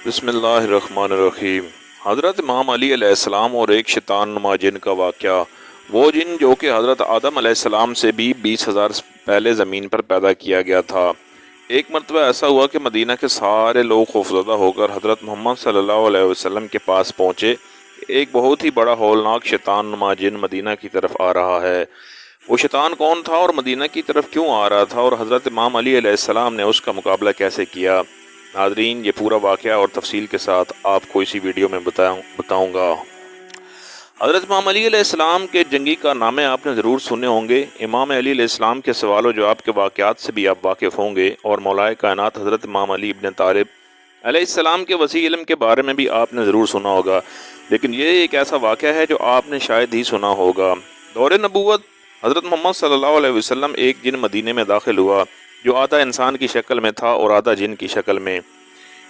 بسم اللہ الرحمن الرحیم۔ حضرت امام علی علیہ السلام اور ایک شیطان نما جن کا واقعہ۔ وہ جن جو کہ حضرت آدم علیہ السلام سے بھی 20,000 پہلے زمین پر پیدا کیا گیا تھا۔ ایک مرتبہ ایسا ہوا کہ مدینہ کے سارے لوگ خوفزدہ ہو کر حضرت محمد صلی اللہ علیہ وسلم کے پاس پہنچے۔ ایک بہت ہی بڑا ہولناک شیطان نما جن مدینہ کی طرف آ رہا ہے۔ وہ شیطان کون تھا اور مدینہ کی طرف کیوں آ رہا تھا، اور حضرت امام علی علیہ السلام نے اس کا مقابلہ کیسے کیا؟ ناظرین، یہ پورا واقعہ اور تفصیل کے ساتھ آپ کو اسی ویڈیو میں بتاؤں گا۔ حضرت امام علی علیہ السلام کے جنگی کارنامے آپ نے ضرور سنے ہوں گے۔ امام علی علیہ السلام کے سوال و جواب کے واقعات سے بھی آپ واقف ہوں گے، اور مولائے کائنات حضرت امام علی ابن طالب علیہ السلام کے وسیع علم کے بارے میں بھی آپ نے ضرور سنا ہوگا۔ لیکن یہ ایک ایسا واقعہ ہے جو آپ نے شاید ہی سنا ہوگا۔ دور نبوت حضرت محمد صلی اللہ علیہ وسلم ایک جن مدینے میں داخل ہوا جو آدھا انسان کی شکل میں تھا اور آدھا جن کی شکل میں،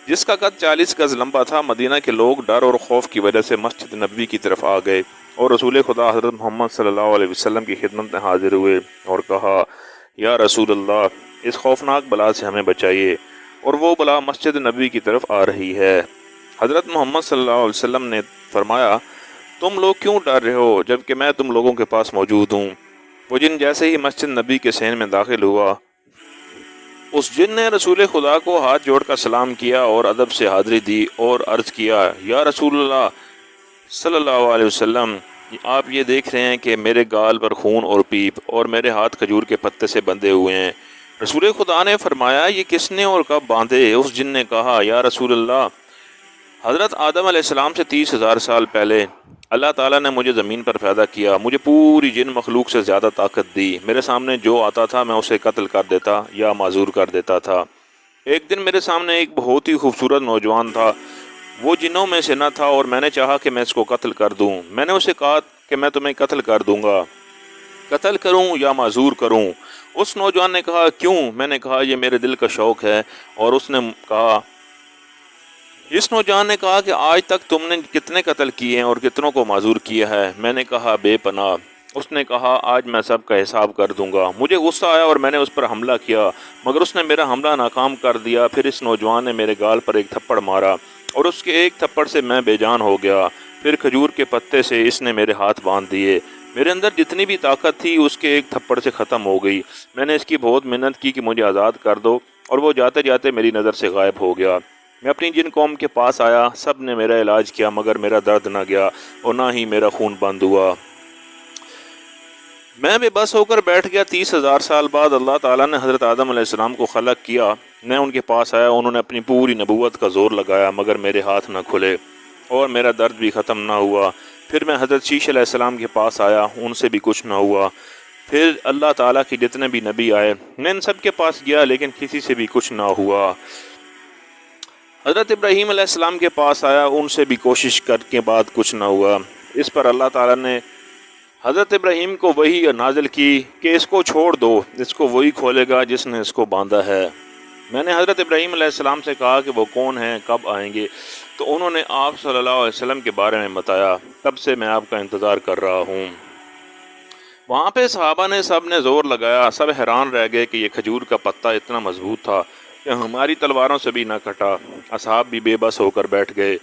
جس کا قد 40 گز لمبا تھا۔ مدینہ کے لوگ ڈر اور خوف کی وجہ سے مسجد نبوی کی طرف آ گئے، اور رسول خدا حضرت محمد صلی اللہ علیہ وسلم کی خدمت میں حاضر ہوئے اور کہا، یا رسول اللہ، اس خوفناک بلا سے ہمیں بچائیے، اور وہ بلا مسجد نبوی کی طرف آ رہی ہے۔ حضرت محمد صلی اللہ علیہ وسلم نے فرمایا، تم لوگ کیوں ڈر رہے ہو جبکہ میں تم لوگوں کے پاس موجود ہوں؟ وہ جن جیسے ہی مسجد نبوی کے صحن میں داخل ہوا، اس جن نے رسول خدا کو ہاتھ جوڑ کر سلام کیا اور ادب سے حاضری دی اور عرض کیا، یا رسول اللہ صلی اللہ علیہ وسلم، آپ یہ دیکھ رہے ہیں کہ میرے گال پر خون اور پیپ اور میرے ہاتھ کھجور کے پتے سے بندھے ہوئے ہیں۔ رسول خدا نے فرمایا، یہ کس نے اور کب باندھے؟ اس جن نے کہا، یا رسول اللہ، حضرت آدم علیہ السلام سے 30,000 سال پہلے اللہ تعالیٰ نے مجھے زمین پر پیدا کیا، مجھے پوری جن مخلوق سے زیادہ طاقت دی، میرے سامنے جو آتا تھا میں اسے قتل کر دیتا یا معذور کر دیتا تھا۔ ایک دن میرے سامنے ایک بہت ہی خوبصورت نوجوان تھا، وہ جنوں میں سے نہ تھا، اور میں نے چاہا کہ میں اس کو قتل کر دوں۔ میں نے اسے کہا کہ میں تمہیں قتل کر دوں گا، قتل کروں یا معذور کروں؟ اس نوجوان نے کہا، کیوں؟ میں نے کہا، یہ میرے دل کا شوق ہے۔ اور اس نوجوان نے کہا کہ آج تک تم نے کتنے قتل کیے ہیں اور کتنوں کو معذور کیا ہے؟ میں نے کہا، بے پناہ۔ اس نے کہا، آج میں سب کا حساب کر دوں گا۔ مجھے غصہ آیا اور میں نے اس پر حملہ کیا، مگر اس نے میرا حملہ ناکام کر دیا۔ پھر اس نوجوان نے میرے گال پر ایک تھپڑ مارا، اور اس کے ایک تھپڑ سے میں بے جان ہو گیا۔ پھر کھجور کے پتے سے اس نے میرے ہاتھ باندھ دیے، میرے اندر جتنی بھی طاقت تھی اس کے ایک تھپڑ سے ختم ہو گئی۔ میں نے اس کی بہت محنت کی کہ مجھے آزاد کر دو، اور وہ جاتے جاتے میری نظر سے غائب ہو گیا۔ میں اپنی جن قوم کے پاس آیا، سب نے میرا علاج کیا، مگر میرا درد نہ گیا اور نہ ہی میرا خون بند ہوا۔ میں بے بس ہو کر بیٹھ گیا۔ 30,000 سال بعد اللہ تعالیٰ نے حضرت آدم علیہ السلام کو خلق کیا۔ میں ان کے پاس آیا، انہوں نے اپنی پوری نبوت کا زور لگایا، مگر میرے ہاتھ نہ کھلے اور میرا درد بھی ختم نہ ہوا۔ پھر میں حضرت شیش علیہ السلام کے پاس آیا، ان سے بھی کچھ نہ ہوا۔ پھر اللہ تعالیٰ کے جتنے بھی نبی آئے، میں ان سب کے پاس گیا، لیکن کسی سے بھی کچھ نہ ہوا۔ حضرت ابراہیم علیہ السلام کے پاس آیا، ان سے بھی کوشش کر کے بعد کچھ نہ ہوا۔ اس پر اللہ تعالیٰ نے حضرت ابراہیم کو وحی نازل کی کہ اس کو چھوڑ دو، اس کو وہی کھولے گا جس نے اس کو باندھا ہے۔ میں نے حضرت ابراہیم علیہ السلام سے کہا کہ وہ کون ہیں، کب آئیں گے؟ تو انہوں نے آپ صلی اللہ علیہ وسلم کے بارے میں بتایا۔ تب سے میں آپ کا انتظار کر رہا ہوں۔ وہاں پہ صحابہ نے سب نے زور لگایا، سب حیران رہ گئے کہ یہ کھجور کا پتا اتنا مضبوط تھا کہ ہماری تلواروں سے بھی نہ کٹا۔ اصحاب بھی بے بس ہو کر بیٹھ گئے۔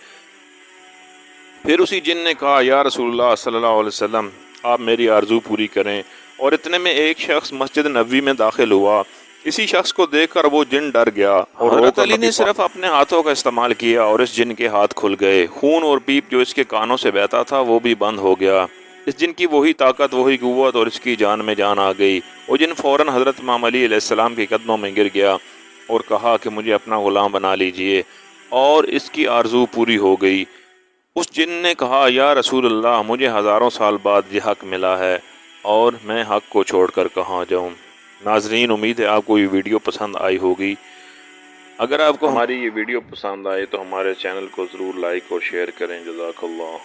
پھر اسی جن نے کہا، یا رسول اللہ صلی اللہ علیہ وسلم، آپ میری آرزو پوری کریں۔ اور اتنے میں ایک شخص مسجد نبوی میں داخل ہوا۔ اسی شخص کو دیکھ کر وہ جن ڈر گیا، اور حضرت علی نے صرف اپنے ہاتھوں کا استعمال کیا اور اس جن کے ہاتھ کھل گئے۔ خون اور پیپ جو اس کے کانوں سے بہتا تھا وہ بھی بند ہو گیا۔ اس جن کی وہی طاقت، وہی قوت، اور اس کی جان میں جان آ گئی۔ وہ جن فوراً حضرت امام علی علیہ السلام کے قدموں میں گر گیا اور کہا کہ مجھے اپنا غلام بنا لیجئے، اور اس کی آرزو پوری ہو گئی۔ اس جن نے کہا، یا رسول اللہ، مجھے ہزاروں سال بعد یہ حق ملا ہے، اور میں حق کو چھوڑ کر کہاں جاؤں؟ ناظرین، امید ہے آپ کو یہ ویڈیو پسند آئی ہوگی۔ اگر آپ کو ہماری یہ ویڈیو پسند آئے تو ہمارے چینل کو ضرور لائک اور شیئر کریں۔ جزاک اللہ۔